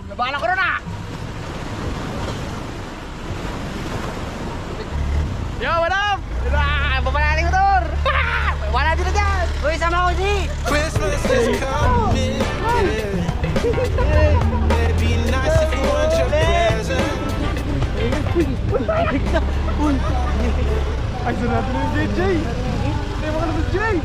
Labanan ko na! Yo, what up? Baba natin motor! Wala dito dyan! Uy, sama ko, G! Christmas is coming. It'd be nice if you want your present. Uy! Ay, sarado na yung JJ! Hindi mo ka naman, Jay!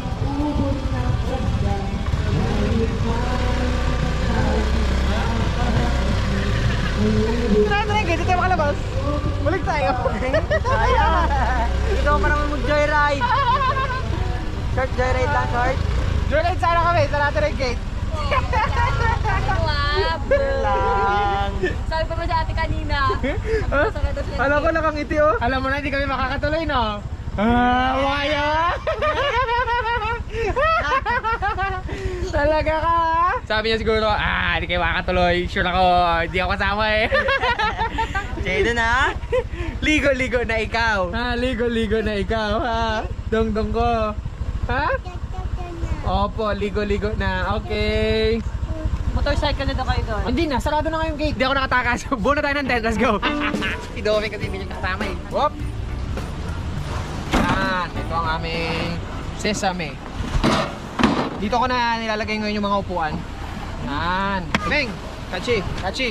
Sarado na yung gate, tayo makalabas! Balik tayo! Sayang. Ikaw pa naman mag-joyride. Short joyride lang, short. Joyride sana kami, sarado na yung gate! Wab! Lang. Sabi pa ba sa ate kanina? Alam ko nakangiti oh. Alam mo na, hindi kami makakatuloy, no? Waya! Talaga ka? Sabi niya siguro, hindi kayo makakatuloy. Sure ako, hindi ako kasama eh. Jado na. Ligo-ligo na ikaw. Ligo-ligo na ikaw, ha? Dong-dong ko. Ha? Opo, ligo-ligo na. Okay. Motorcycle na daw kayo doon. Hindi na, sarado na nga yung gate. Hindi ako nakatakas. Buo na tayo ng tent, let's go. Si Domi kasi hindi niya kasama eh. Whoop! Yan, ito ang aming sesame. Dito ko na nilalagay ngayon yung mga upuan. Yan. Meng! Kachi! Kachi!